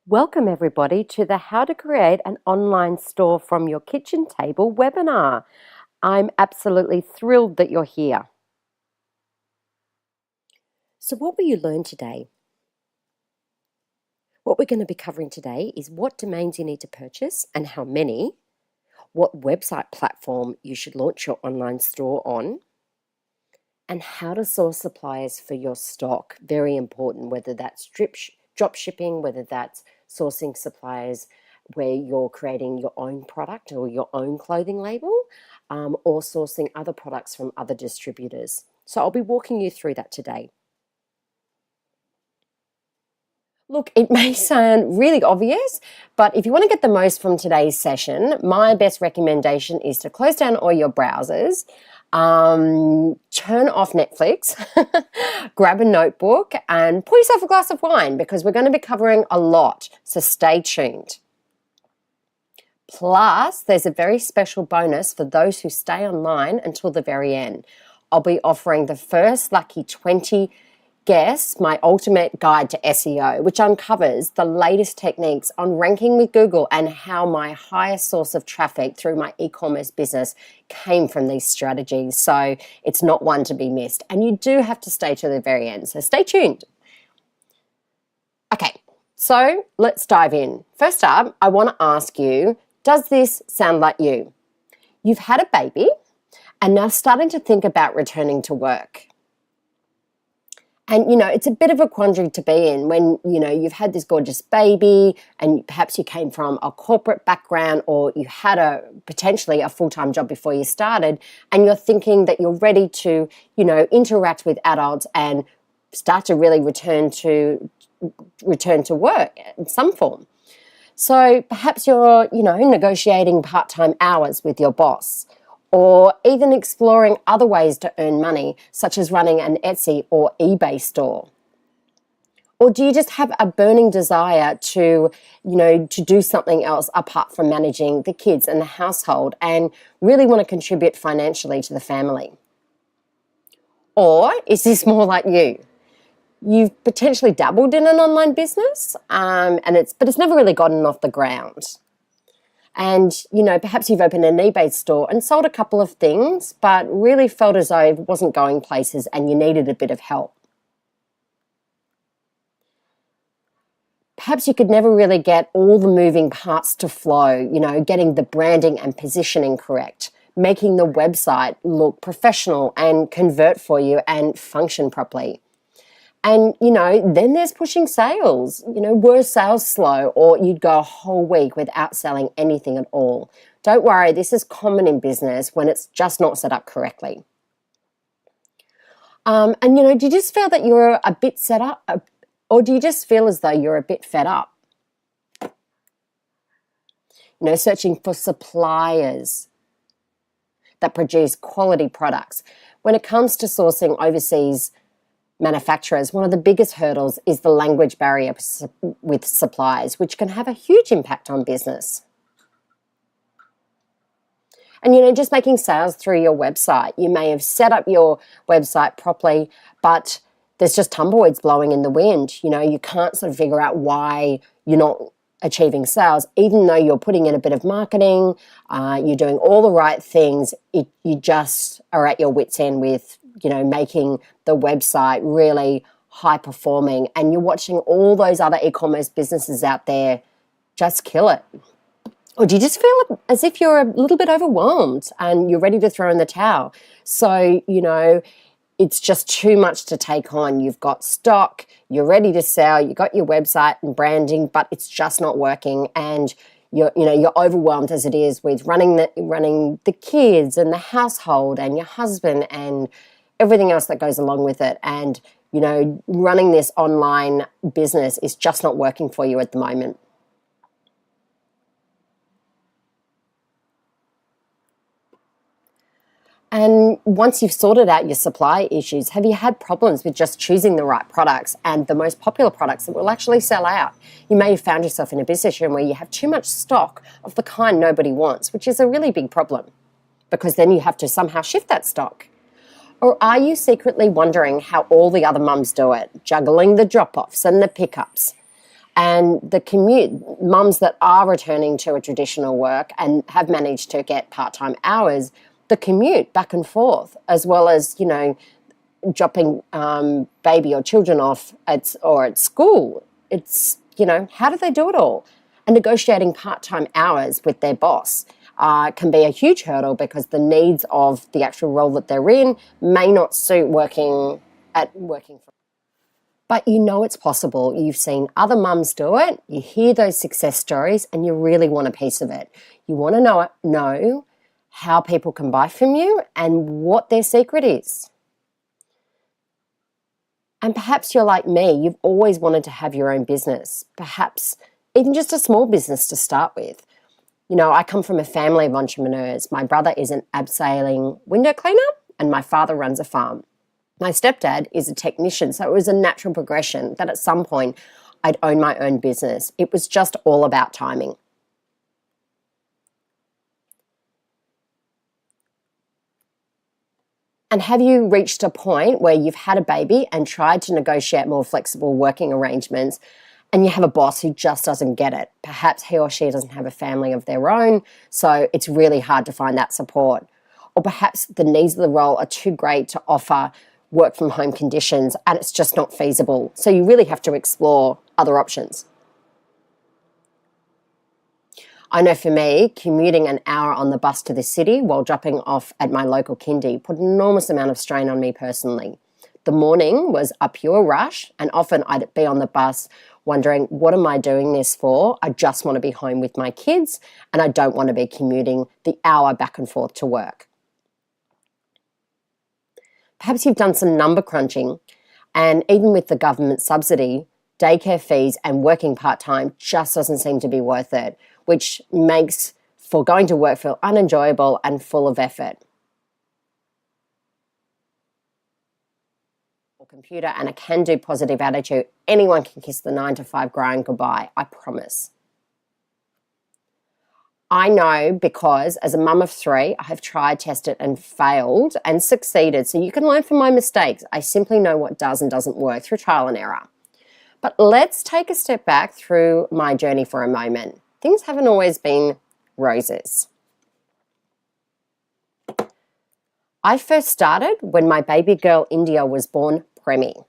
Welcome everybody to the How to Create an Online Store from Your Kitchen Table webinar. I'm absolutely thrilled that you're here. So what will you learn today? What we're going to be covering today is what domains you need to purchase and how many, what website platform you should launch your online store on, and how to source suppliers for your stock. Very important, whether that's drop shipping, whether that's sourcing suppliers where you're creating your own product or your own clothing label, or sourcing other products from other distributors. So I'll be walking you through that today. Look, it may sound really obvious, but if you want to get the most from today's session, my best recommendation is to close down all your browsers, turn off Netflix, grab a notebook and pour yourself a glass of wine because we're going to be covering a lot, so stay tuned. Plus, there's a very special bonus for those who stay online until the very end. I'll be offering the first lucky 20 guests my ultimate guide to SEO, which uncovers the latest techniques on ranking with Google and how my highest source of traffic through my e-commerce business came from these strategies. So it's not one to be missed. And you do have to stay to the very end, so stay tuned. Okay, so let's dive in. First up, I want to ask you, does this sound like you? You've had a baby and now starting to think about returning to work. And, it's a bit of a quandary to be in when, you've had this gorgeous baby and perhaps you came from a corporate background or you had potentially a full-time job before you started and you're thinking that you're ready to, interact with adults and start to really return to work in some form. So perhaps you're, negotiating part-time hours with your boss, or even exploring other ways to earn money, such as running an Etsy or eBay store? Or do you just have a burning desire to do something else apart from managing the kids and the household and really want to contribute financially to the family? Or is this more like you? You've potentially dabbled in an online business, but it's never really gotten off the ground. And, perhaps you've opened an eBay store and sold a couple of things, but really felt as though it wasn't going places and you needed a bit of help. Perhaps you could never really get all the moving parts to flow, getting the branding and positioning correct, making the website look professional and convert for you and function properly. And, then there's pushing sales. Were sales slow or you'd go a whole week without selling anything at all? Don't worry, this is common in business when it's just not set up correctly. Do you just feel that you're a bit set up or do you just feel as though you're a bit fed up? Searching for suppliers that produce quality products. When it comes to sourcing overseas manufacturers, one of the biggest hurdles is the language barrier with suppliers, which can have a huge impact on business. And, just making sales through your website. You may have set up your website properly, but there's just tumbleweeds blowing in the wind. You can't sort of figure out why you're not achieving sales, even though you're putting in a bit of marketing, you're doing all the right things, you just are at your wit's end with making the website really high performing, and you're watching all those other e-commerce businesses out there just kill it. Or do you just feel as if you're a little bit overwhelmed and you're ready to throw in the towel? So, it's just too much to take on. You've got stock, you're ready to sell, you've got your website and branding, but it's just not working, and you're overwhelmed as it is with running the kids and the household and your husband and everything else that goes along with it. And, running this online business is just not working for you at the moment. And once you've sorted out your supply issues, have you had problems with just choosing the right products and the most popular products that will actually sell out? You may have found yourself in a position where you have too much stock of the kind nobody wants, which is a really big problem because then you have to somehow shift that stock. Or are you secretly wondering how all the other mums do it, juggling the drop-offs and the pickups? And the commute, mums that are returning to a traditional work and have managed to get part-time hours, the commute back and forth, as well as, dropping baby or children off at school. It's, how do they do it all? And negotiating part-time hours with their boss can be a huge hurdle because the needs of the actual role that they're in may not suit working from. But it's possible. You've seen other mums do it. You hear those success stories and you really want a piece of it. You want to know how people can buy from you and what their secret is. And perhaps you're like me, you've always wanted to have your own business, perhaps even just a small business to start with. I come from a family of entrepreneurs. My brother is an abseiling window cleaner and my father runs a farm. My stepdad is a technician, so it was a natural progression that at some point I'd own my own business. It was just all about timing. And have you reached a point where you've had a baby and tried to negotiate more flexible working arrangements and you have a boss who just doesn't get it? Perhaps he or she doesn't have a family of their own, so it's really hard to find that support. Or perhaps the needs of the role are too great to offer work from home conditions and it's just not feasible. So you really have to explore other options. I know for me, commuting an hour on the bus to the city while dropping off at my local kindy put an enormous amount of strain on me personally. The morning was a pure rush and often I'd be on the bus wondering, what am I doing this for? I just want to be home with my kids and I don't want to be commuting the hour back and forth to work. Perhaps you've done some number crunching and even with the government subsidy, daycare fees and working part-time just doesn't seem to be worth it, which makes for going to work feel unenjoyable and full of effort. Computer and a can-do positive attitude, anyone can kiss the 9-to-5 grind goodbye, I promise. I know because as a mum of 3, I have tried, tested and failed and succeeded. So you can learn from my mistakes. I simply know what does and doesn't work through trial and error. But let's take a step back through my journey for a moment. Things haven't always been roses. I first started when my baby girl India was born preemie.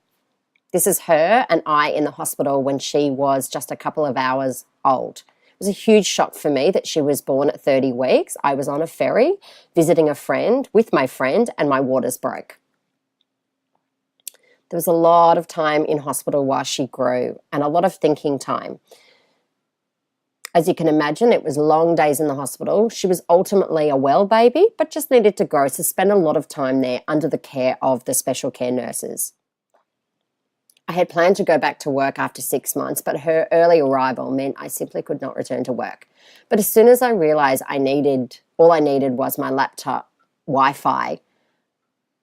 This is her and I in the hospital when she was just a couple of hours old. It was a huge shock for me that she was born at 30 weeks. I was on a ferry visiting a friend with my friend and my waters broke. There was a lot of time in hospital while she grew and a lot of thinking time. As you can imagine, it was long days in the hospital. She was ultimately a well baby, but just needed to grow, so spent a lot of time there under the care of the special care nurses. I had planned to go back to work after 6 months, but her early arrival meant I simply could not return to work. But as soon as I realised all I needed was my laptop, Wi-Fi,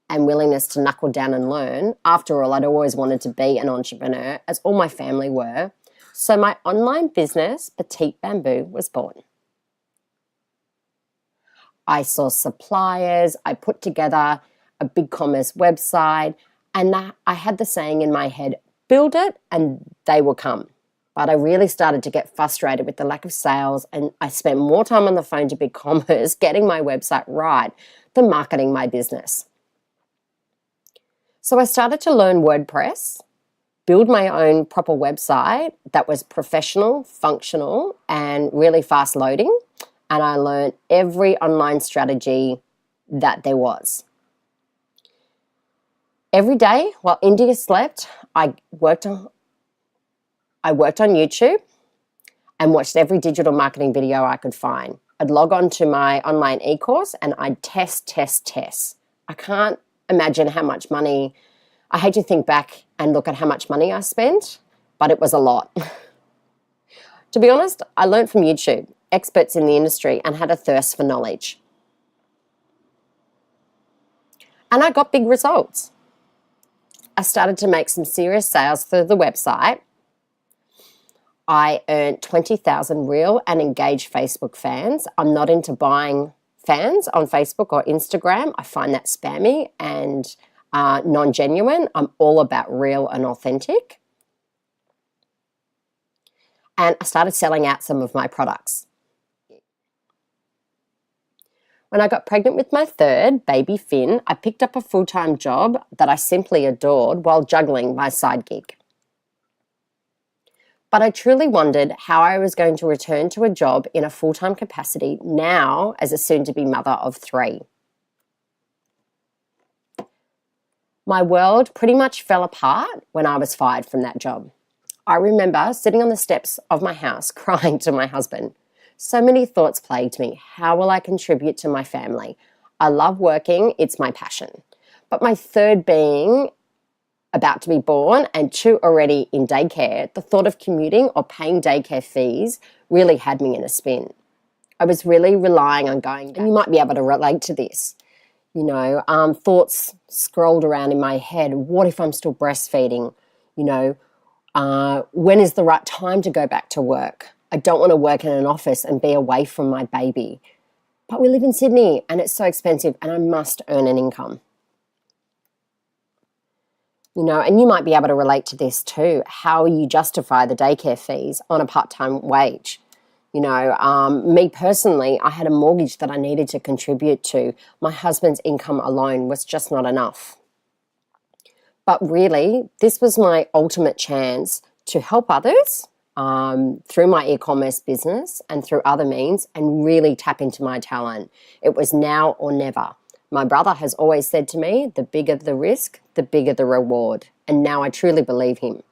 and willingness to knuckle down and learn. After all, I'd always wanted to be an entrepreneur, as all my family were. So my online business, Petite Bamboo, was born. I saw suppliers, I put together a BigCommerce website, and I had the saying in my head, build it and they will come. But I really started to get frustrated with the lack of sales and I spent more time on the phone to BigCommerce getting my website right than marketing my business. So I started to learn WordPress, build my own proper website that was professional, functional, and really fast loading. And I learned every online strategy that there was. Every day while India slept, I worked on YouTube and watched every digital marketing video I could find. I'd log on to my online e-course and I'd test. I can't imagine how much money, I hate to think back and look at how much money I spent, but it was a lot. To be honest, I learned from YouTube, experts in the industry, and had a thirst for knowledge. And I got big results. I started to make some serious sales through the website. I earned 20,000 real and engaged Facebook fans. I'm not into buying fans on Facebook or Instagram. I find that spammy and non-genuine. I'm all about real and authentic. and I started selling out some of my products. When I got pregnant with my third, baby Finn, I picked up a full-time job that I simply adored while juggling my side gig. But I truly wondered how I was going to return to a job in a full-time capacity now as a soon-to-be mother of 3. My world pretty much fell apart when I was fired from that job. I remember sitting on the steps of my house crying to my husband. So many thoughts plagued me. How will I contribute to my family? I love working, it's my passion. But my third being about to be born and 2 already in daycare, the thought of commuting or paying daycare fees really had me in a spin. I was really relying on going back. And you might be able to relate to this. Thoughts scrolled around in my head. What if I'm still breastfeeding? When is the right time to go back to work? I don't want to work in an office and be away from my baby. But we live in Sydney and it's so expensive and I must earn an income. And you might be able to relate to this too. How you justify the daycare fees on a part-time wage? Me personally, I had a mortgage that I needed to contribute to. My husband's income alone was just not enough. But really, this was my ultimate chance to help others through my e-commerce business and through other means and really tap into my talent. It was now or never. My brother has always said to me, the bigger the risk, the bigger the reward. And now I truly believe him.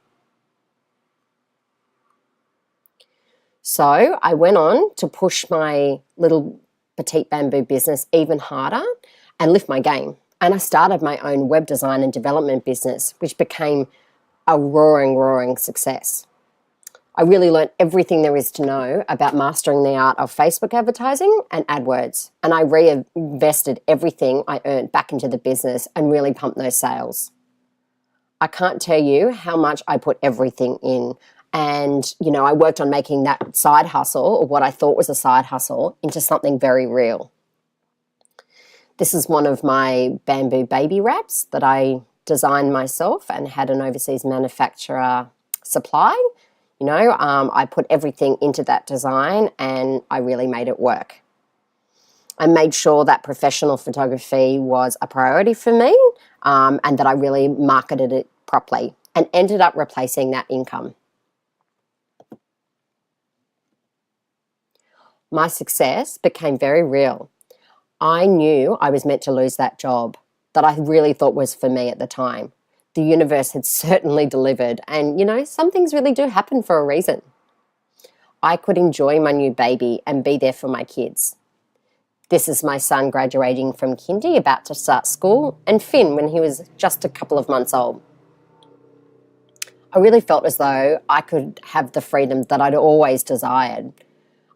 So I went on to push my little Petite Bamboo business even harder and lift my game. And I started my own web design and development business, which became a roaring success. I really learned everything there is to know about mastering the art of Facebook advertising and AdWords. And I reinvested everything I earned back into the business and really pumped those sales. I can't tell you how much I put everything in. And, I worked on making that side hustle, or what I thought was a side hustle, into something very real. This is one of my bamboo baby wraps that I designed myself and had an overseas manufacturer supply. I put everything into that design and I really made it work. I made sure that professional photography was a priority for me and that I really marketed it properly and ended up replacing that income. My success became very real. I knew I was meant to lose that job that I really thought was for me at the time. The universe had certainly delivered and, some things really do happen for a reason. I could enjoy my new baby and be there for my kids. This is my son graduating from kindy, about to start school, and Finn when he was just a couple of months old. I really felt as though I could have the freedom that I'd always desired.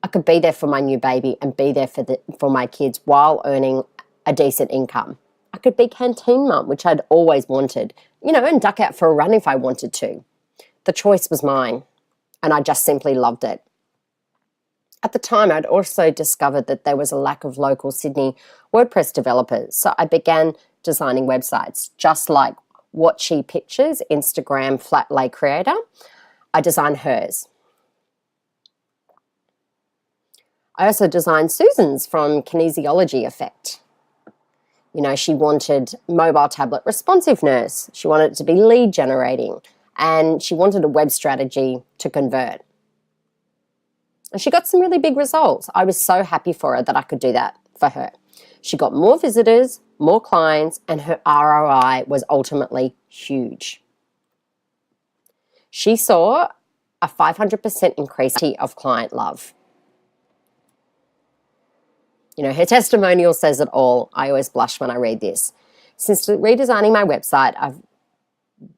I could be there for my new baby and be there for my kids while earning a decent income. I could be canteen mum, which I'd always wanted, and duck out for a run if I wanted to. The choice was mine, and I just simply loved it. At the time, I'd also discovered that there was a lack of local Sydney WordPress developers, so I began designing websites, just like What She Pictures, Instagram flat lay creator. I designed hers. I also designed Susan's from Kinesiology Effect. She wanted mobile tablet responsiveness. She wanted it to be lead generating, and she wanted a web strategy to convert. And she got some really big results. I was so happy for her that I could do that for her. She got more visitors, more clients, and her ROI was ultimately huge. She saw a 500% increase of client love. Her testimonial says it all. I always blush when I read this. Since redesigning my website,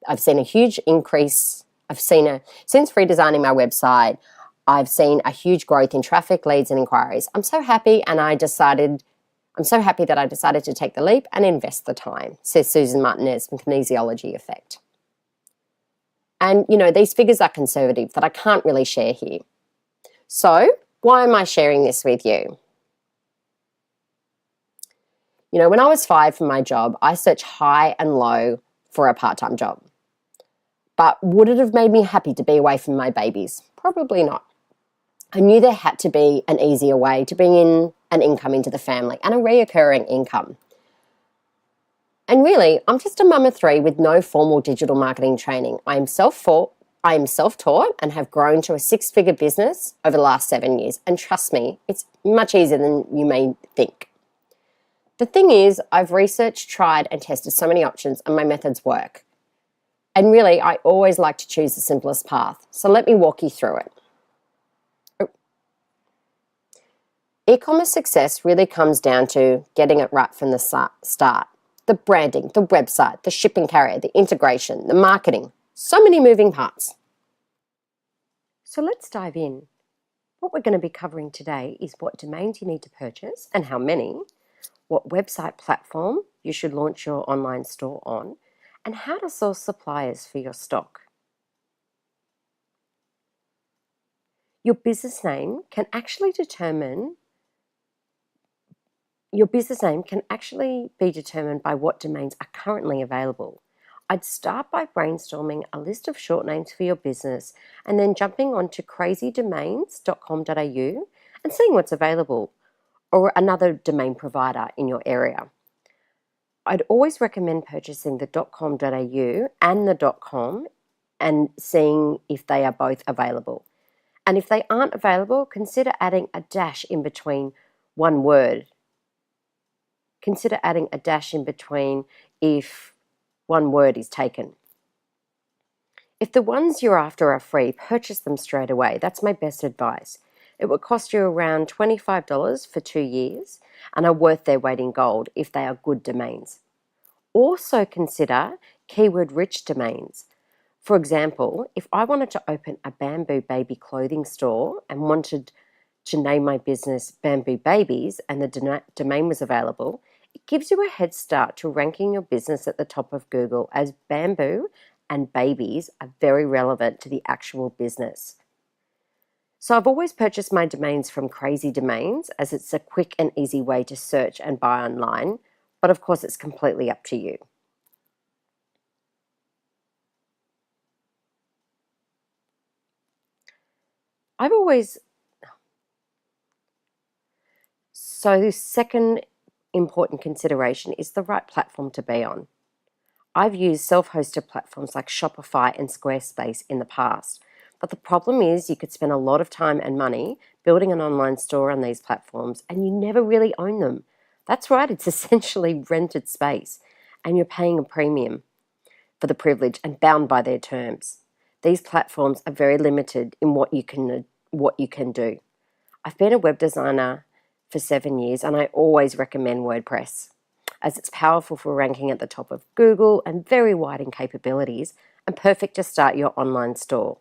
I've seen a huge increase. Since redesigning my website, I've seen a huge growth in traffic, leads, and inquiries. I'm so happy that I decided to take the leap and invest the time, says Susan Martinez from Kinesiology Effect. And, these figures are conservative that I can't really share here. So why am I sharing this with you? When I was fired from my job, I searched high and low for a part-time job. But would it have made me happy to be away from my babies? Probably not. I knew there had to be an easier way to bring in an income into the family and a reoccurring income. And really, I'm just a mum of three with no formal digital marketing training. I am self-taught and have grown to a six-figure business over the last 7 years. And trust me, it's much easier than you may think. The thing is, I've researched, tried, and tested so many options, and my methods work. And really, I always like to choose the simplest path. So let me walk you through it. E-commerce success really comes down to getting it right from the start. The branding, the website, the shipping carrier, the integration, the marketing. So many moving parts. So let's dive in. What we're going to be covering today is what domains you need to purchase and how many, what website platform you should launch your online store on, and how to source suppliers for your stock. Your business name can actually be determined by what domains are currently available. I'd start by brainstorming a list of short names for your business and then jumping onto crazydomains.com.au and seeing what's available, or another domain provider in your area. I'd always recommend purchasing the .com.au and the .com and seeing if they are both available. And if they aren't available, consider adding a dash in between one word. Consider adding a dash in between if one word is taken. If the ones you're after are free, purchase them straight away. That's my best advice. It will cost you around $25 for 2 years and are worth their weight in gold if they are good domains. Also consider keyword-rich domains. For example, if I wanted to open a Bamboo baby clothing store and wanted to name my business Bamboo Babies and the domain was available, it gives you a head start to ranking your business at the top of Google, as bamboo and babies are very relevant to the actual business. So I've always purchased my domains from Crazy Domains, as it's a quick and easy way to search and buy online, but of course it's completely up to you. So the second important consideration is the right platform to be on. I've used self-hosted platforms like Shopify and Squarespace in the past, but the problem is you could spend a lot of time and money building an online store on these platforms and you never really own them. That's right, it's essentially rented space and you're paying a premium for the privilege and bound by their terms. These platforms are very limited in what you can do. I've been a web designer for 7 years and I always recommend WordPress, as it's powerful for ranking at the top of Google and very wide in capabilities and perfect to start your online store.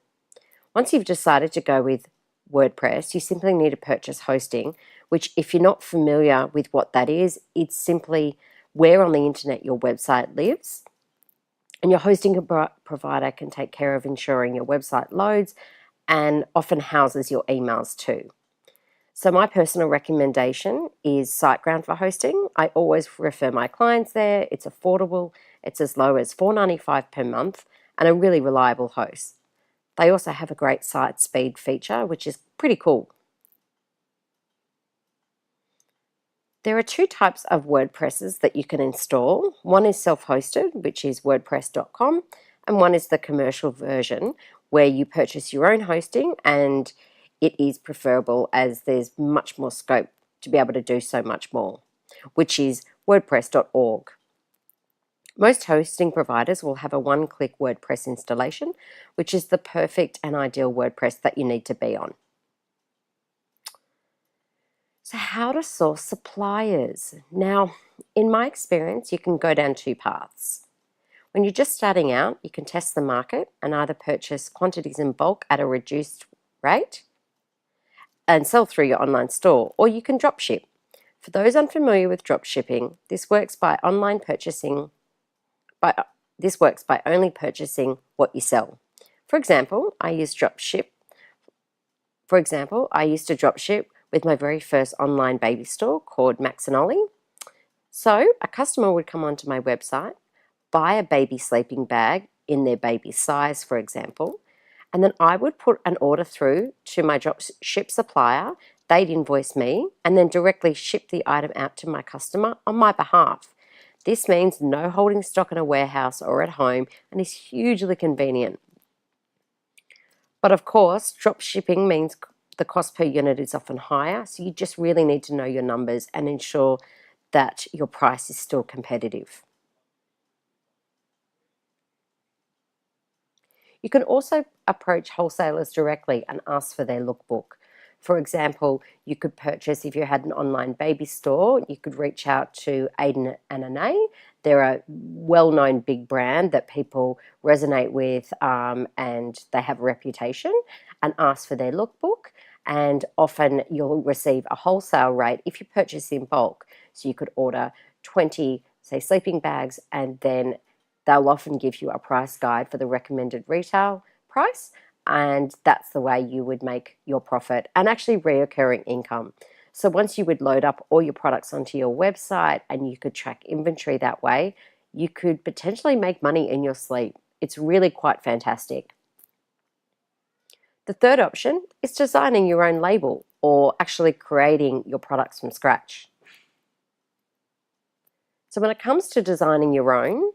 Once you've decided to go with WordPress, you simply need to purchase hosting, which, if you're not familiar with what that is, it's simply where on the internet your website lives. And your hosting provider can take care of ensuring your website loads and often houses your emails too. So my personal recommendation is SiteGround for hosting. I always refer my clients there. It's affordable. It's as low as $4.95 per month and a really reliable host. They also have a great site speed feature, which is pretty cool. There are two types of WordPresses that you can install. One is self-hosted, which is wordpress.com, and one is the commercial version where you purchase your own hosting, and it is preferable as there's much more scope to be able to do so much more, which is wordpress.org. Most hosting providers will have a one-click WordPress installation, which is the perfect and ideal WordPress that you need to be on. So how to source suppliers? Now, in my experience, you can go down two paths. When you're just starting out, you can test the market and either purchase quantities in bulk at a reduced rate and sell through your online store, or you can drop ship. For those unfamiliar with drop shipping, this works by only purchasing what you sell. For example, I used to drop ship with my very first online baby store called Max and Ollie. So a customer would come onto my website, buy a baby sleeping bag in their baby size, for example. And then I would put an order through to my drop ship supplier. They'd invoice me and then directly ship the item out to my customer on my behalf. This means no holding stock in a warehouse or at home and is hugely convenient. But of course, drop shipping means the cost per unit is often higher, so you just really need to know your numbers and ensure that your price is still competitive. You can also approach wholesalers directly and ask for their lookbook. For example, you could purchase, if you had an online baby store, you could reach out to Aiden and Anae. They're a well-known big brand that people resonate with, and they have a reputation, and ask for their lookbook. And often you'll receive a wholesale rate if you purchase in bulk. So you could order 20, say, sleeping bags, and then they'll often give you a price guide for the recommended retail price, and that's the way you would make your profit and actually reoccurring income. So once you would load up all your products onto your website and you could track inventory that way, you could potentially make money in your sleep. It's really quite fantastic. The third option is designing your own label or actually creating your products from scratch. So when it comes to designing your own,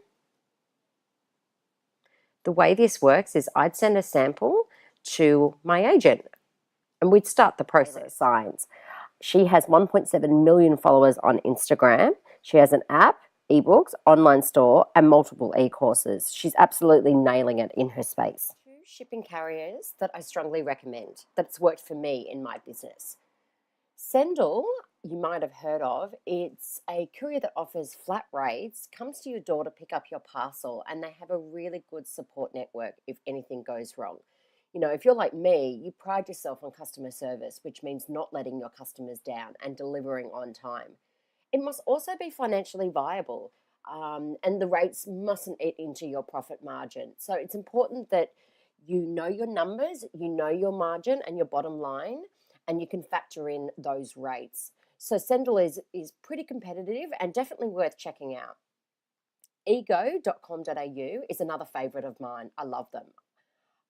the way this works is I'd send a sample to my agent and we'd start the process. Science. She has 1.7 million followers on Instagram. She has an app, ebooks, online store, and multiple e-courses. She's absolutely nailing it in her space. Two shipping carriers that I strongly recommend, that's worked for me in my business. Sendle, you might have heard of. It's a courier that offers flat rates, comes to your door to pick up your parcel, and they have a really good support network if anything goes wrong. You know, if you're like me, you pride yourself on customer service, which means not letting your customers down and delivering on time. It must also be financially viable, and the rates mustn't eat into your profit margin. So it's important that you know your numbers, you know your margin and your bottom line, and you can factor in those rates. So Sendle is pretty competitive and definitely worth checking out. Ego.com.au is another favorite of mine. I love them.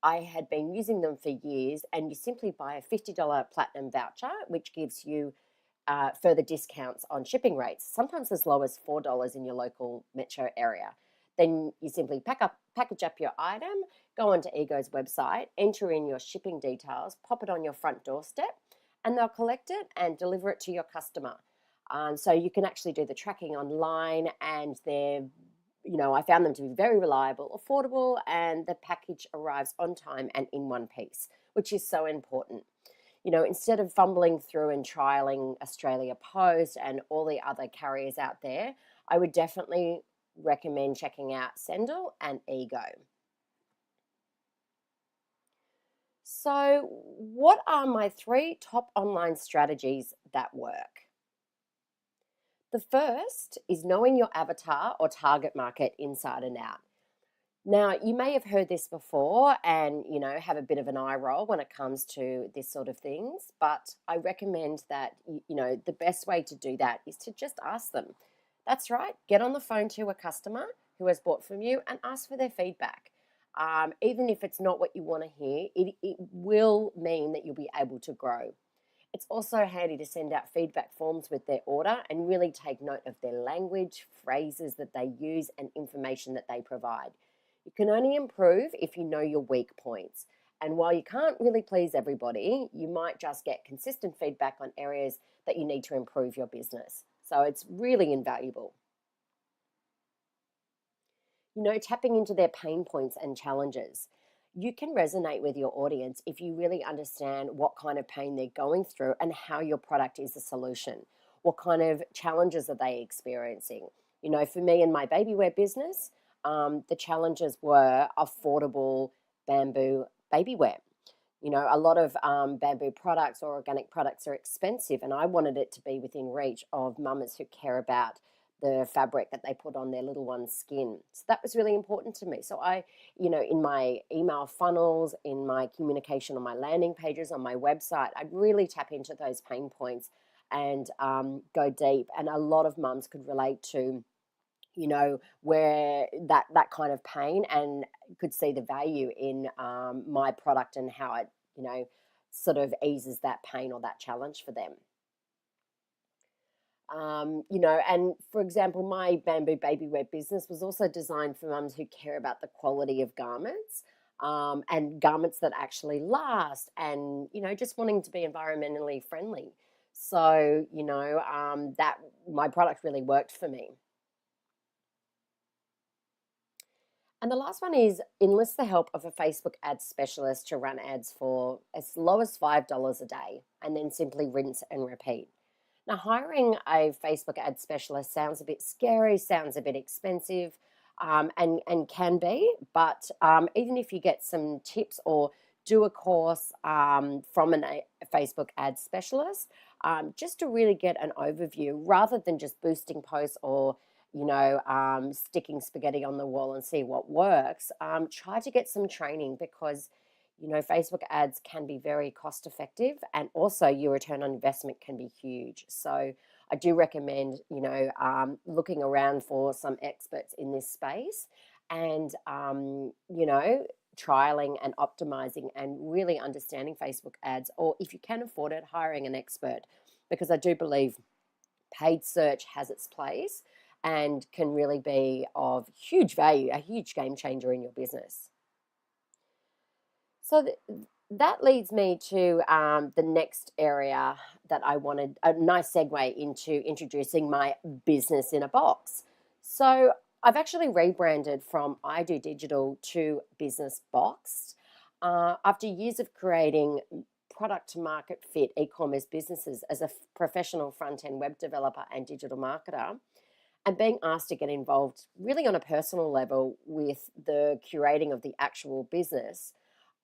I had been using them for years, and you simply buy a $50 platinum voucher, which gives you further discounts on shipping rates, sometimes as low as $4 in your local metro area. Then you simply package up your item, go onto Ego's website, enter in your shipping details, pop it on your front doorstep, and they'll collect it and deliver it to your customer. So you can actually do the tracking online, and I found them to be very reliable, affordable, and the package arrives on time and in one piece, which is so important. Instead of fumbling through and trialing Australia Post and all the other carriers out there, I would definitely recommend checking out Sendle and Ego. So, what are my 3 top online strategies that work? The first is knowing your avatar or target market inside and out. Now, you may have heard this before and, have a bit of an eye roll when it comes to this sort of things, but I recommend that, the best way to do that is to just ask them. That's right, get on the phone to a customer who has bought from you and ask for their feedback. Even if it's not what you want to hear, it will mean that you'll be able to grow. It's also handy to send out feedback forms with their order and really take note of their language, phrases that they use, and information that they provide. You can only improve if you know your weak points. And while you can't really please everybody, you might just get consistent feedback on areas that you need to improve your business. So it's really invaluable. Tapping into their pain points and challenges. You can resonate with your audience if you really understand what kind of pain they're going through and how your product is a solution. What kind of challenges are they experiencing? For me and my baby wear business, the challenges were affordable bamboo baby wear. A lot of bamboo products or organic products are expensive, and I wanted it to be within reach of mamas who care about the fabric that they put on their little one's skin. So that was really important to me. So I, in my email funnels, in my communication on my landing pages, on my website, I'd really tap into those pain points and go deep. And a lot of mums could relate to where that kind of pain, and could see the value in my product and how it, sort of eases that pain or that challenge for them. And for example, my bamboo baby wear business was also designed for mums who care about the quality of garments, and garments that actually last, and, just wanting to be environmentally friendly. So, that my product really worked for me. And the last one is enlist the help of a Facebook ads specialist to run ads for as low as $5 a day, and then simply rinse and repeat. Now, hiring a Facebook ad specialist sounds a bit scary, sounds a bit expensive, and can be, but even if you get some tips or do a course from a Facebook ad specialist, just to really get an overview rather than just boosting posts or sticking spaghetti on the wall and see what works. Try to get some training, because Facebook ads can be very cost effective, and also your return on investment can be huge. So I do recommend, looking around for some experts in this space, and, trialing and optimizing and really understanding Facebook ads, or if you can afford it, hiring an expert, because I do believe paid search has its place and can really be of huge value, a huge game changer in your business. So that leads me to the next area that I wanted, a nice segue into introducing my business in a box. So I've actually rebranded from I Do Digital to Business Boxed. After years of creating product to market fit e-commerce businesses as a professional front-end web developer and digital marketer, and being asked to get involved really on a personal level with the curating of the actual business,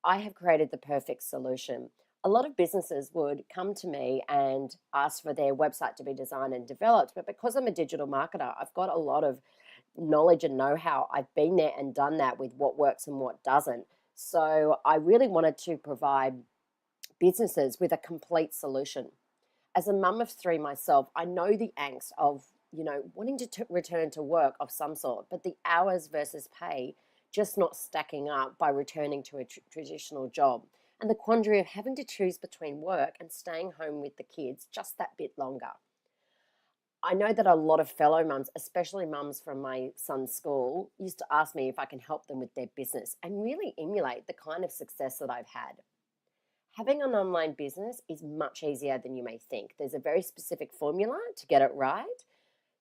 I have created the perfect solution. A lot of businesses would come to me and ask for their website to be designed and developed, but because I'm a digital marketer, I've got a lot of knowledge and know-how. I've been there and done that with what works and what doesn't. So I really wanted to provide businesses with a complete solution. As a mum of three myself, I know the angst of, wanting to return to work of some sort, but the hours versus pay just not stacking up by returning to a traditional job, and the quandary of having to choose between work and staying home with the kids just that bit longer. I know that a lot of fellow mums, especially mums from my son's school, used to ask me if I can help them with their business and really emulate the kind of success that I've had. Having an online business is much easier than you may think. There's a very specific formula to get it right,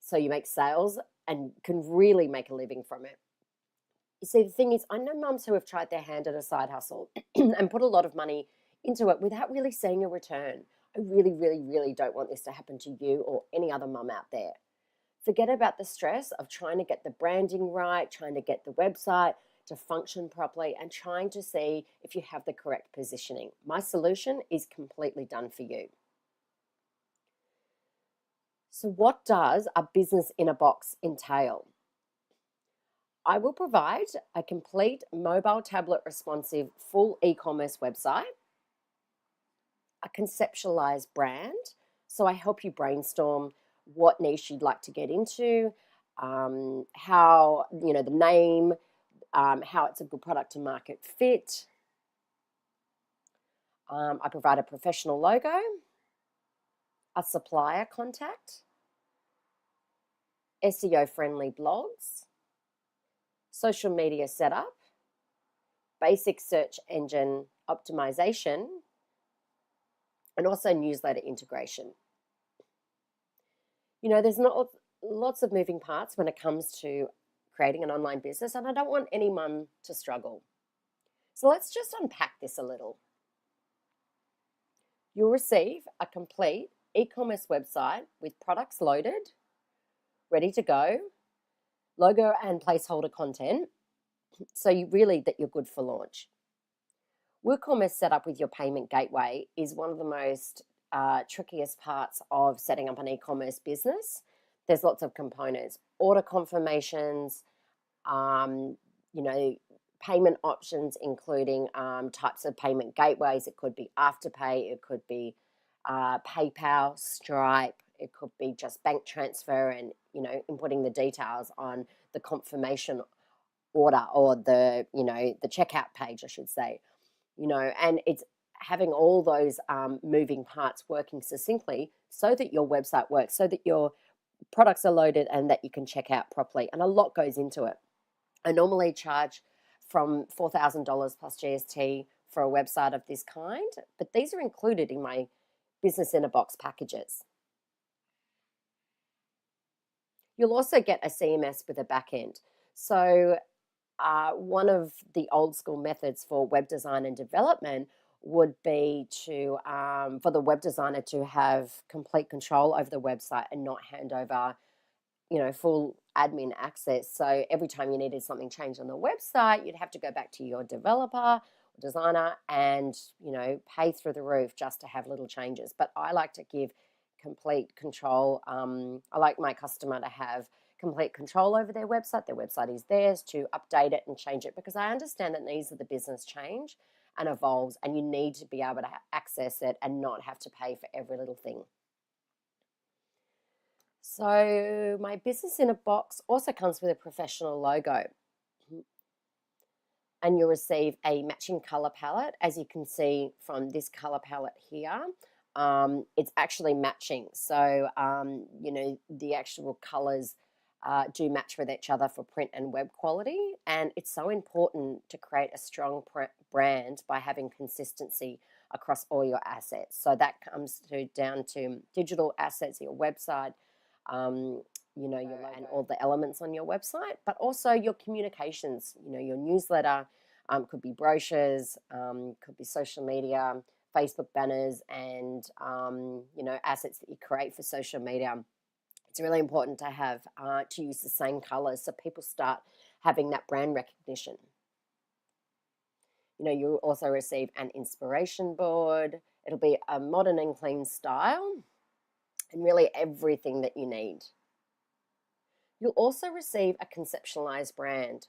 so you make sales and can really make a living from it. You see, the thing is, I know mums who have tried their hand at a side hustle and put a lot of money into it without really seeing a return. I really, really, really don't want this to happen to you or any other mum out there. Forget about the stress of trying to get the branding right, trying to get the website to function properly, and trying to see if you have the correct positioning. My solution is completely done for you. So, what does a business in a box entail? I will provide a complete mobile tablet responsive full e-commerce website, a conceptualized brand. So I help you brainstorm what niche you'd like to get into, how, the name, how it's a good product to market fit. I provide a professional logo, a supplier contact, SEO friendly blogs, social media setup, basic search engine optimization, and also newsletter integration. There's not lots of moving parts when it comes to creating an online business, and I don't want any mum to struggle. So let's just unpack this a little. You'll receive a complete e-commerce website with products loaded, ready to go, logo and placeholder content, so that you're good for launch. WooCommerce setup with your payment gateway is one of the most trickiest parts of setting up an e-commerce business. There's lots of components, order confirmations, payment options, including types of payment gateways. It could be Afterpay, it could be PayPal, Stripe, it could be just bank transfer and inputting the details on the confirmation order, or the checkout page, I should say, and it's having all those moving parts working succinctly so that your website works, so that your products are loaded and that you can check out properly. And a lot goes into it. I normally charge from $4,000 plus GST for a website of this kind, but these are included in my business in a box packages. You'll also get a CMS with a backend. So one of the old school methods for web design and development would be to for the web designer to have complete control over the website and not hand over full admin access. So every time you needed something changed on the website, you'd have to go back to your developer or designer and pay through the roof just to have little changes. But I like to give complete control. I like my customer to have complete control over their website. Their website is theirs to update it and change it, because I understand that needs of the business change and evolves, and you need to be able to access it and not have to pay for every little thing. So my business in a box also comes with a professional logo, and you'll receive a matching color palette. As you can see from this color palette here, it's actually matching. So, the actual colors do match with each other for print and web quality. And it's so important to create a strong brand by having consistency across all your assets. So that comes down to digital assets, your website, and all the elements on your website, but also your communications, your newsletter, could be brochures, could be social media, Facebook banners, and, assets that you create for social media. It's really important to have, to use the same colors so people start having that brand recognition. You'll also receive an inspiration board. It'll be a modern and clean style, and really everything that you need. You'll also receive a conceptualized brand.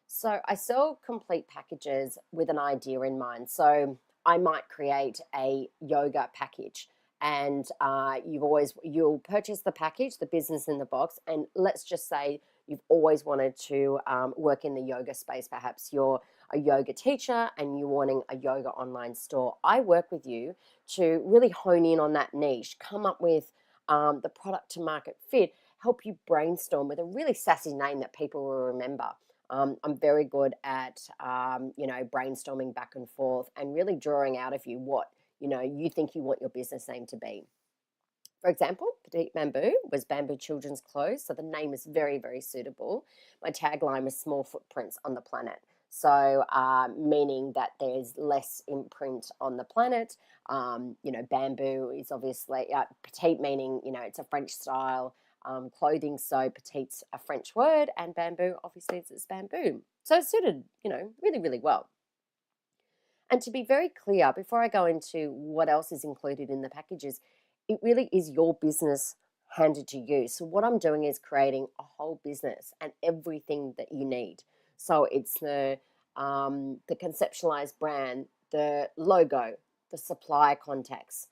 So I sell complete packages with an idea in mind. So I might create a yoga package, and you'll purchase the package, the business in the box, and let's just say you've always wanted to work in the yoga space. Perhaps you're a yoga teacher and you're wanting a yoga online store. I work with you to really hone in on that niche, come up with the product to market fit, help you brainstorm with a really sassy name that people will remember. I'm very good at, brainstorming back and forth and really drawing out of you what, you think you want your business name to be. For example, Petite Bamboo was Bamboo Children's Clothes, so the name is very, very suitable. My tagline was Small Footprints on the Planet. So, meaning that there's less imprint on the planet. Bamboo is obviously, petite meaning, it's a French style clothing. So petite's a French word, and bamboo, obviously, it's bamboo. So it suited, really, really well. And to be very clear, before I go into what else is included in the packages, it really is your business handed to you. So what I'm doing is creating a whole business and everything that you need. So it's the conceptualized brand, the logo, the supplier contacts,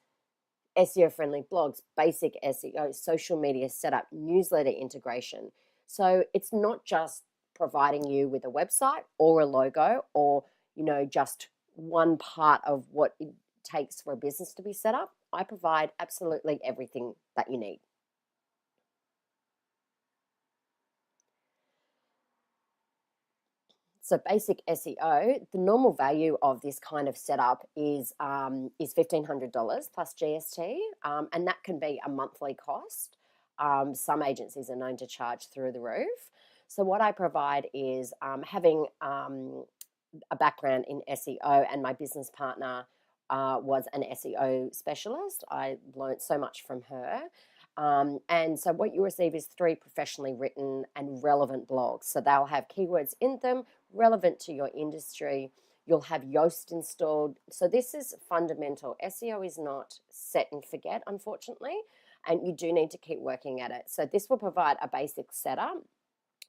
SEO friendly blogs, basic SEO, social media setup, newsletter integration. So it's not just providing you with a website or a logo or, just one part of what it takes for a business to be set up. I provide absolutely everything that you need. So basic SEO, the normal value of this kind of setup is $1,500 plus GST, and that can be a monthly cost. Some agencies are known to charge through the roof. So what I provide is having a background in SEO, and my business partner was an SEO specialist. I learned so much from her. And so what you receive is 3 professionally written and relevant blogs. So they'll have keywords in them relevant to your industry. You'll have Yoast installed. So this is fundamental. SEO is not set and forget, unfortunately, and you do need to keep working at it. So this will provide a basic setup.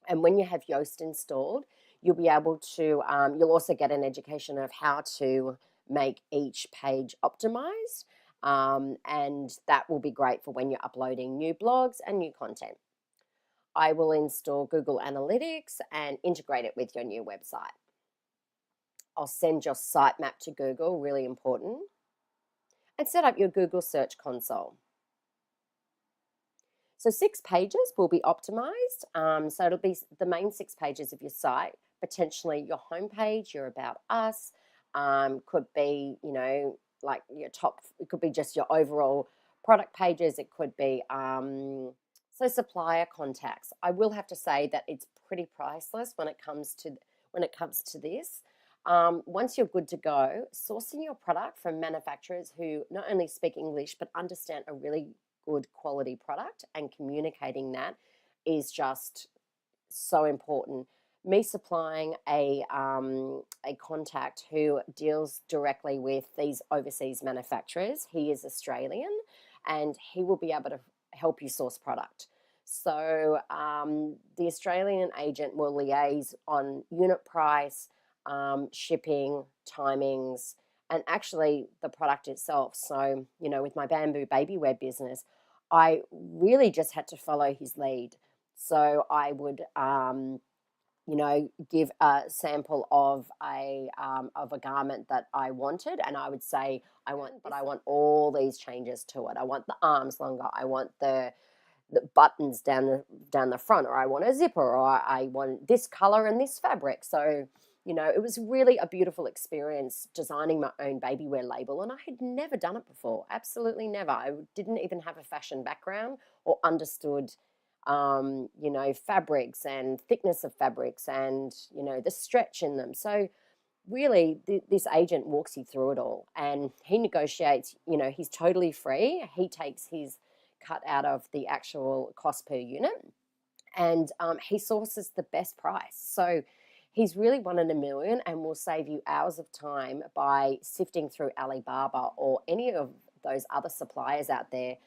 And when you have Yoast installed, you'll be able to, you'll also get an education of how to make each page optimized. And that will be great for when you're uploading new blogs and new content. I will install Google Analytics and integrate it with your new website. I'll send your sitemap to Google, really important, and set up your Google Search Console. So 6 pages will be optimized. So it'll be the main 6 pages of your site, potentially your homepage, your About Us, could be, like your top, it could be just your overall product pages. It could be, so supplier contacts. I will have to say that it's pretty priceless when it comes to this. Once you're good to go, sourcing your product from manufacturers who not only speak English but understand a really good quality product and communicating that is just so important. Me supplying a contact who deals directly with these overseas manufacturers. He is Australian, and he will be able to help you source product. So the Australian agent will liaise on unit price, shipping, timings, and actually the product itself. So, with my Bamboo baby wear business, I really just had to follow his lead. So I would, give a sample of a garment that I wanted, and I would say, I want all these changes to it. I want the arms longer. I want the buttons down the front, or I want a zipper, or I want this color and this fabric. So, it was really a beautiful experience designing my own baby wear label, and I had never done it before. Absolutely never. I didn't even have a fashion background or understood, fabrics and thickness of fabrics and, the stretch in them. So really, this agent walks you through it all, and he negotiates. He's totally free. He takes his cut out of the actual cost per unit, and he sources the best price. So he's really one in a million, and will save you hours of time by sifting through Alibaba or any of those other suppliers out there.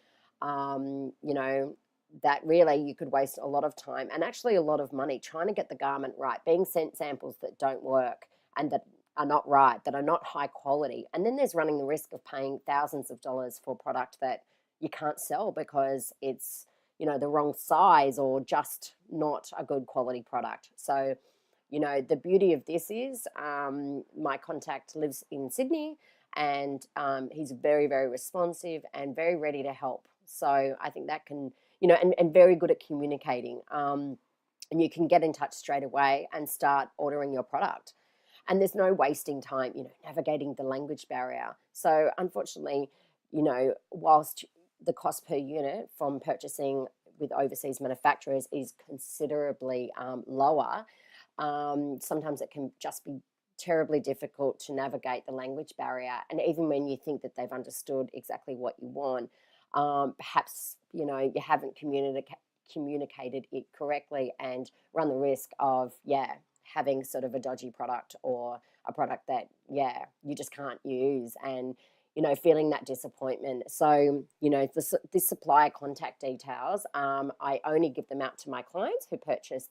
Um, you know, that really you could waste a lot of time and actually a lot of money trying to get the garment right, being sent samples that don't work and that are not right, that are not high quality. And then there's running the risk of paying thousands of dollars for a product that you can't sell because it's, the wrong size or just not a good quality product. So, the beauty of this is my contact lives in Sydney, and he's very, very responsive and very ready to help. So I think that can, and very good at communicating. And you can get in touch straight away and start ordering your product. And there's no wasting time, navigating the language barrier. So unfortunately, whilst the cost per unit from purchasing with overseas manufacturers is considerably lower, sometimes it can just be terribly difficult to navigate the language barrier. And even when you think that they've understood exactly what you want, perhaps, you haven't communicated it correctly and run the risk of, having sort of a dodgy product or a product that, you just can't use, and, feeling that disappointment. So, this supplier contact details, I only give them out to my clients who purchase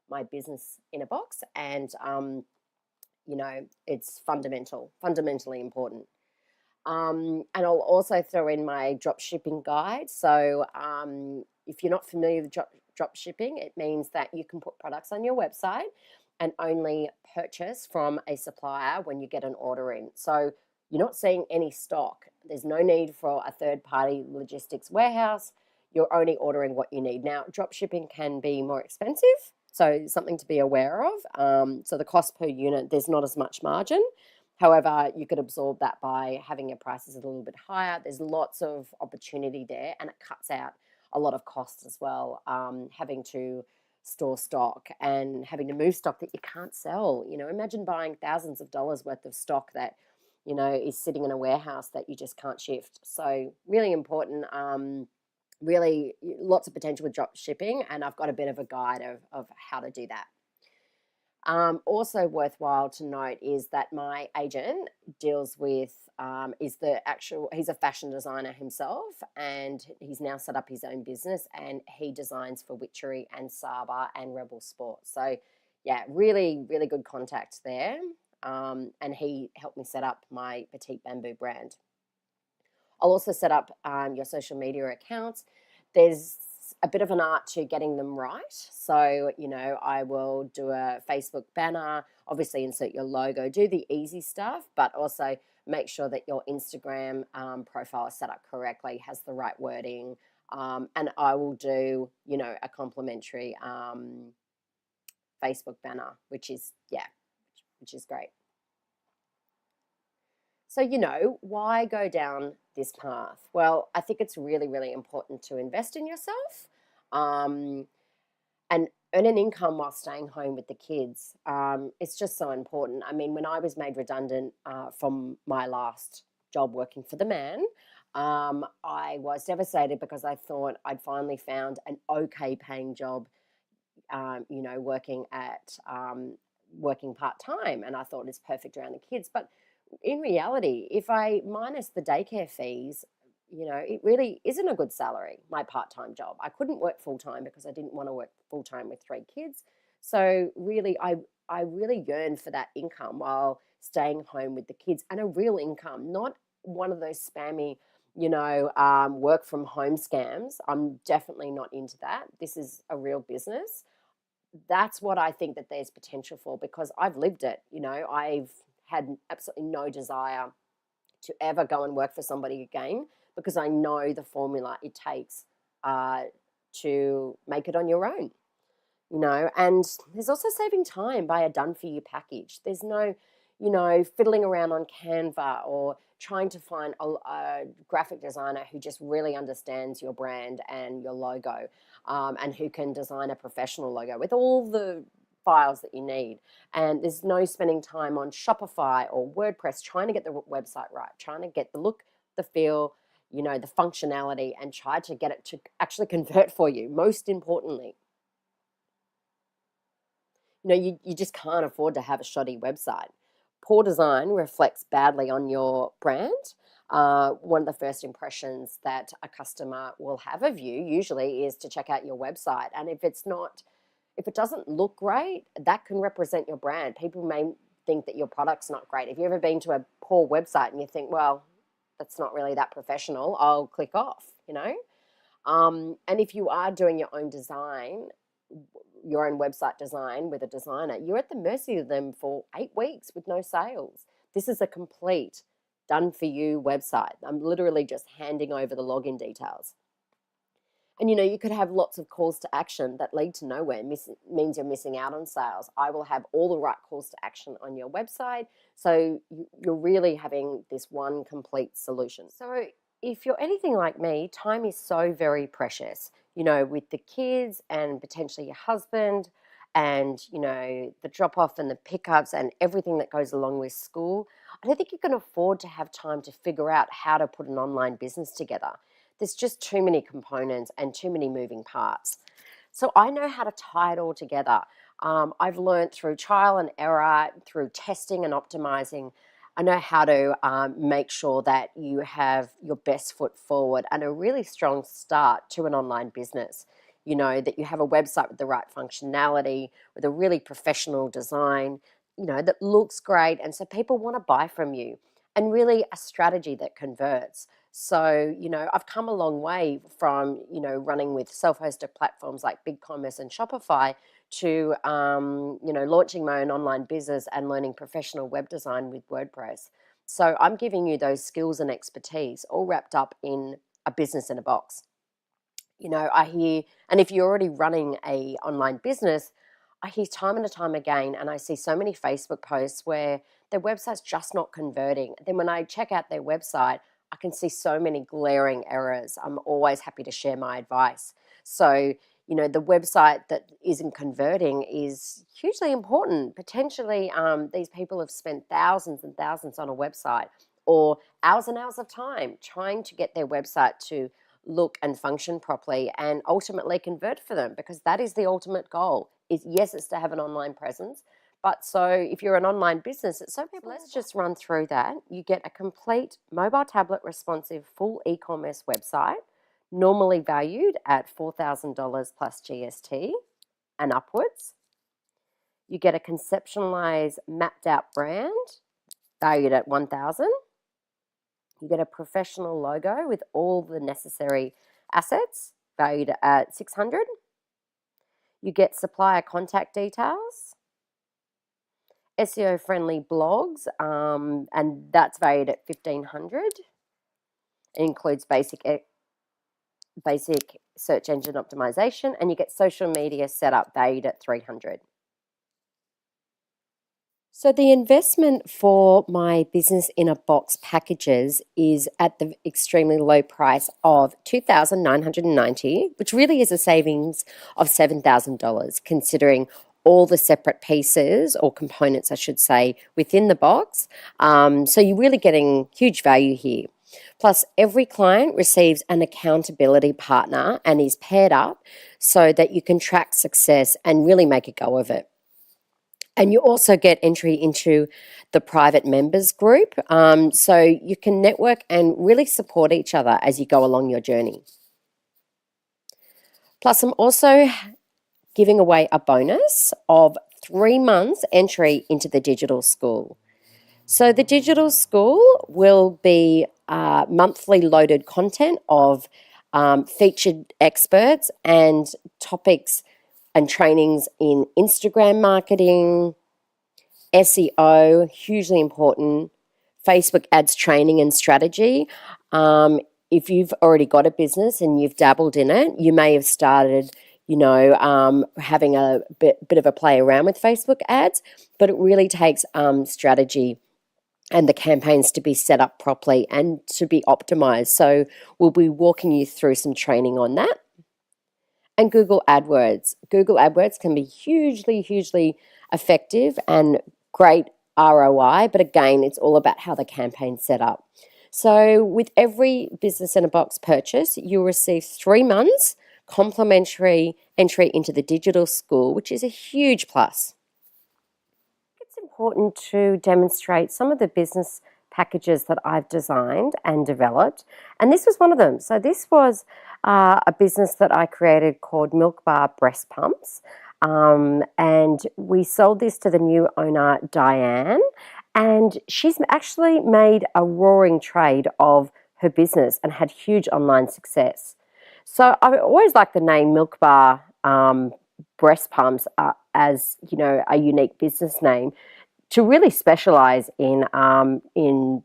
my business in a box, and, it's fundamentally important. And I'll also throw in my drop shipping guide. So if you're not familiar with drop shipping, it means that you can put products on your website and only purchase from a supplier when you get an order in. So you're not seeing any stock. There's no need for a third-party logistics warehouse. You're only ordering what you need. Now, drop shipping can be more expensive, so something to be aware of. So the cost per unit, there's not as much margin. However, you could absorb that by having your prices a little bit higher. There's lots of opportunity there, and it cuts out a lot of costs as well, having to store stock and having to move stock that you can't sell. Imagine buying thousands of dollars worth of stock that, is sitting in a warehouse that you just can't shift. So really important, really lots of potential with drop shipping, and I've got a bit of a guide of how to do that. Also worthwhile to note is that my agent deals with, he's a fashion designer himself, and he's now set up his own business, and he designs for Witchery and Saba and Rebel Sport. So yeah, really, really good contact there. And he helped me set up my Petite Bamboo brand. I'll also set up your social media accounts. There's a bit of an art to getting them right. So, I will do a Facebook banner, obviously insert your logo, do the easy stuff, but also make sure that your Instagram profile is set up correctly, has the right wording. And I will do, a complimentary Facebook banner, which is great. So, why go down this path? Well, I think it's really, really important to invest in yourself and earn an income while staying home with the kids. It's just so important. I mean, when I was made redundant from my last job working for the man, I was devastated because I thought I'd finally found an okay paying job, working part time, and I thought it's perfect around the kids. But in reality, if I minus the daycare fees, it really isn't a good salary, my part time job. I couldn't work full time because I didn't want to work full time with 3 kids. So really, I really yearn for that income while staying home with the kids, and a real income, not one of those spammy, work from home scams. I'm definitely not into that. This is a real business. That's what I think that there's potential for, because I've lived it. I've had absolutely no desire to ever go and work for somebody again, because I know the formula it takes to make it on your own. And there's also saving time by a done for you package. There's no, fiddling around on Canva or trying to find a graphic designer who just really understands your brand and your logo, and who can design a professional logo with all the files that you need. And there's no spending time on Shopify or WordPress trying to get the website right, trying to get the look, the feel, the functionality, and try to get it to actually convert for you, most importantly. You just can't afford to have a shoddy website. Poor design reflects badly on your brand. One of the first impressions that a customer will have of you usually is to check out your website. And if it doesn't look great, that can represent your brand. People may think that your product's not great. If you've ever been to a poor website and you think, well, that's not really that professional, I'll click off, And if you are doing your own design, your own website design with a designer, you're at the mercy of them for 8 weeks with no sales. This is a complete done for you website. I'm literally just handing over the login details. And you could have lots of calls to action that lead to nowhere, means you're missing out on sales. I will have all the right calls to action on your website. So you're really having this one complete solution. So if you're anything like me, time is so very precious, with the kids and potentially your husband and, the drop off and the pickups and everything that goes along with school. I don't think you can afford to have time to figure out how to put an online business together. There's just too many components and too many moving parts. So I know how to tie it all together. I've learned through trial and error, through testing and optimizing. I know how to make sure that you have your best foot forward and a really strong start to an online business. That you have a website with the right functionality, with a really professional design, that looks great. And so people want to buy from you, and really a strategy that converts. So, I've come a long way from, running with self-hosted platforms like BigCommerce and Shopify to, launching my own online business and learning professional web design with WordPress. So I'm giving you those skills and expertise all wrapped up in a business in a box. I hear, and if you're already running a online business, I hear time and time again, and I see so many Facebook posts where their website's just not converting. Then when I check out their website, I can see so many glaring errors. I'm always happy to share my advice. So, the website that isn't converting is hugely important. Potentially, these people have spent thousands and thousands on a website, or hours and hours of time trying to get their website to look and function properly and ultimately convert for them, because that is the ultimate goal. Yes, it's to have an online presence, but so if you're an online business, it's so people. Let's just run through that. You get a complete mobile tablet responsive full e-commerce website, normally valued at $4,000 plus GST and upwards. You get a conceptualized, mapped out brand valued at $1,000. You get a professional logo with all the necessary assets valued at $600. You get supplier contact details, SEO-friendly blogs, and that's valued at $1,500. It includes basic search engine optimization, and you get social media setup valued at $300. So the investment for my business in a box packages is at the extremely low price of $2,990, which really is a savings of $7,000, considering all the separate pieces or components, I should say, within the box. So you're really getting huge value here. Plus, every client receives an accountability partner and is paired up so that you can track success and really make a go of it. And you also get entry into the private members group, so you can network and really support each other as you go along your journey. Plus, I'm also giving away a bonus of 3 months entry into the digital school. So the digital school will be monthly loaded content of featured experts and topics and trainings in Instagram marketing, SEO, hugely important, Facebook ads training and strategy. If you've already got a business and you've dabbled in it, you may have started, having a bit of a play around with Facebook ads, but it really takes strategy and the campaigns to be set up properly and to be optimized. So we'll be walking you through some training on that. And Google AdWords. Google AdWords can be hugely, hugely effective and great ROI, but again, it's all about how the campaign's set up. So with every Business in a Box purchase, you'll receive 3 months complimentary entry into the digital school, which is a huge plus. It's important to demonstrate some of the business packages that I've designed and developed, and this was one of them. So this was a business that I created called Milk Bar Breast Pumps, and we sold this to the new owner, Diane, and she's actually made a roaring trade of her business and had huge online success. So I always like the name Milk Bar Breast Pumps as a unique business name, to really specialize in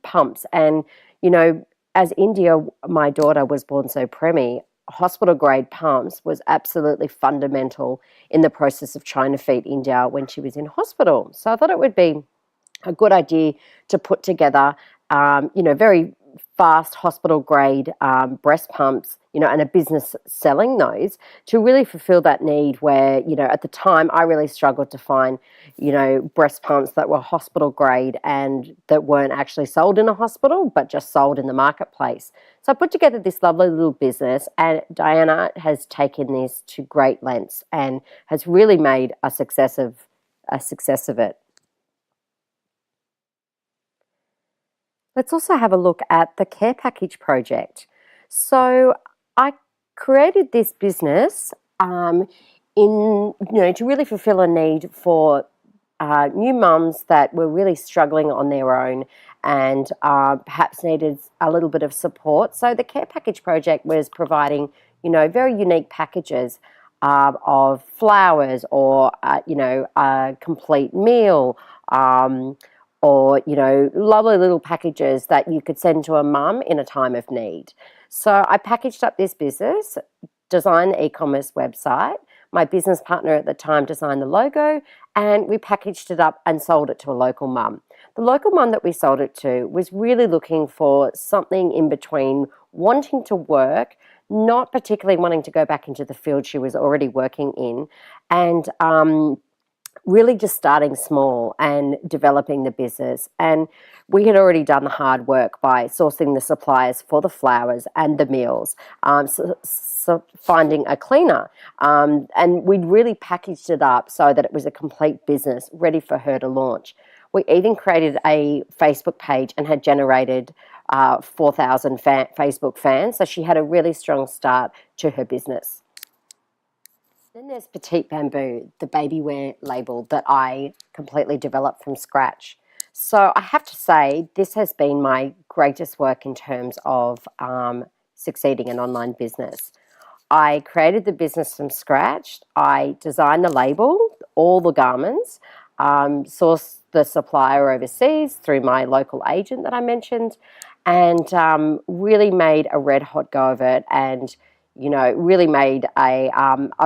pumps. And, as India, my daughter, was born so preemie, hospital grade pumps was absolutely fundamental in the process of trying to feed India when she was in hospital. So I thought it would be a good idea to put together, very fast hospital grade breast pumps, and a business selling those to really fulfill that need where, at the time I really struggled to find, breast pumps that were hospital grade and that weren't actually sold in a hospital, but just sold in the marketplace. So I put together this lovely little business, and Diana has taken this to great lengths and has really made a success of it. Let's also have a look at the Care Package project. So I created this business to really fulfill a need for new mums that were really struggling on their own and perhaps needed a little bit of support. So the Care Package project was providing, very unique packages of flowers or, a complete meal, or, lovely little packages that you could send to a mum in a time of need. So I packaged up this business, designed the e-commerce website. My business partner at the time designed the logo, and we packaged it up and sold it to a local mum. The local mum that we sold it to was really looking for something in between wanting to work, not particularly wanting to go back into the field she was already working in, and really just starting small and developing the business. And we had already done the hard work by sourcing the suppliers for the flowers and the meals, so finding a cleaner. And we'd really packaged it up so that it was a complete business ready for her to launch. We even created a Facebook page and had generated 4,000 Facebook fans. So she had a really strong start to her business. Then there's Petite Bamboo, the baby wear label that I completely developed from scratch. So I have to say, this has been my greatest work in terms of succeeding in online business. I created the business from scratch. I designed the label, all the garments, sourced the supplier overseas through my local agent that I mentioned, and really made a red hot go of it, and really made a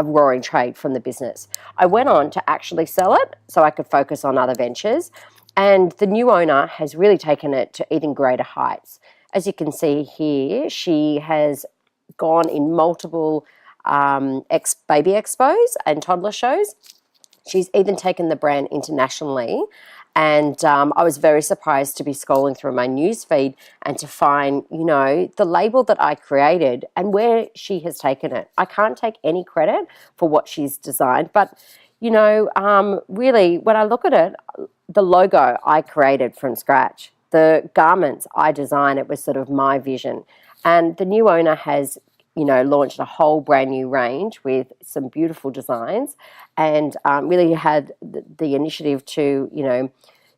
roaring trade from the business. I went on to actually sell it so I could focus on other ventures, and the new owner has really taken it to even greater heights. As you can see here, she has gone in multiple baby expos and toddler shows. She's even taken the brand internationally. And I was very surprised to be scrolling through my newsfeed and to find, the label that I created and where she has taken it. I can't take any credit for what she's designed, but, really, when I look at it, the logo I created from scratch, the garments I designed, it was sort of my vision. And the new owner has launched a whole brand new range with some beautiful designs, and really had the initiative to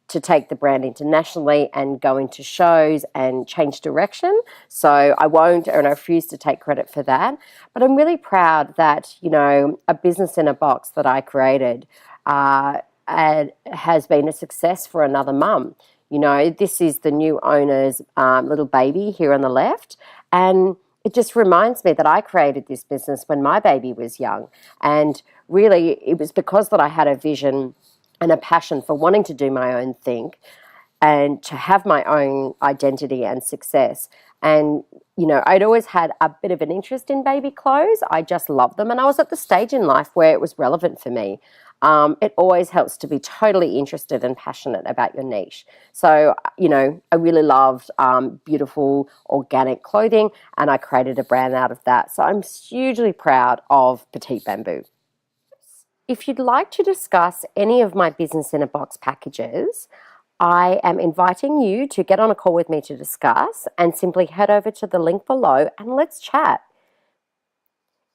take the brand internationally and go into shows and change direction. So I won't, and I refuse to take credit for that. But I'm really proud that, a business in a box that I created has been a success for another mum. This is the new owner's little baby here on the left. And it just reminds me that I created this business when my baby was young. And really, it was because that I had a vision and a passion for wanting to do my own thing and to have my own identity and success. And, I'd always had a bit of an interest in baby clothes. I just loved them. And I was at the stage in life where it was relevant for me. It always helps to be totally interested and passionate about your niche. So, I really loved beautiful organic clothing, and I created a brand out of that. So I'm hugely proud of Petite Bamboo. If you'd like to discuss any of my business in a box packages, I am inviting you to get on a call with me to discuss, and simply head over to the link below and let's chat.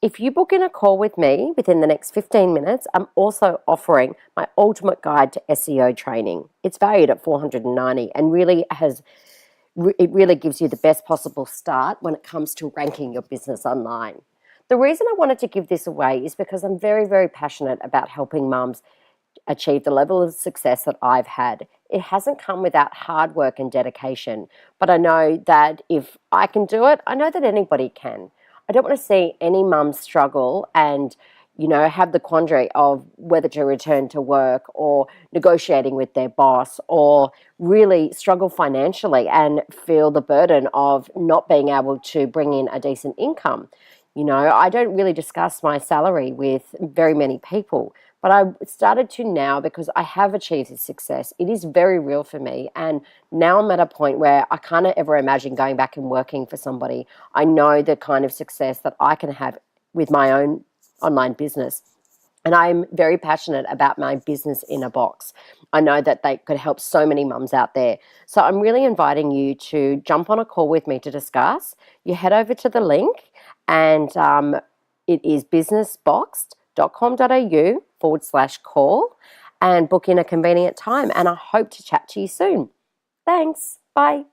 If you book in a call with me within the next 15 minutes, I'm also offering my ultimate guide to SEO training. It's valued at $490 and it really gives you the best possible start when it comes to ranking your business online. The reason I wanted to give this away is because I'm very, very passionate about helping mums achieve the level of success that I've had. It hasn't come without hard work and dedication, but I know that if I can do it, I know that anybody can. I don't want to see any mum struggle and, have the quandary of whether to return to work or negotiating with their boss, or really struggle financially and feel the burden of not being able to bring in a decent income. I don't really discuss my salary with very many people, but I started to now because I have achieved this success. It is very real for me. And now I'm at a point where I can't ever imagine going back and working for somebody. I know the kind of success that I can have with my own online business. And I'm very passionate about my business in a box. I know that they could help so many mums out there. So I'm really inviting you to jump on a call with me to discuss. You head over to the link, and it is businessboxed.com.au/call, and book in a convenient time. And I hope to chat to you soon. Thanks. Bye.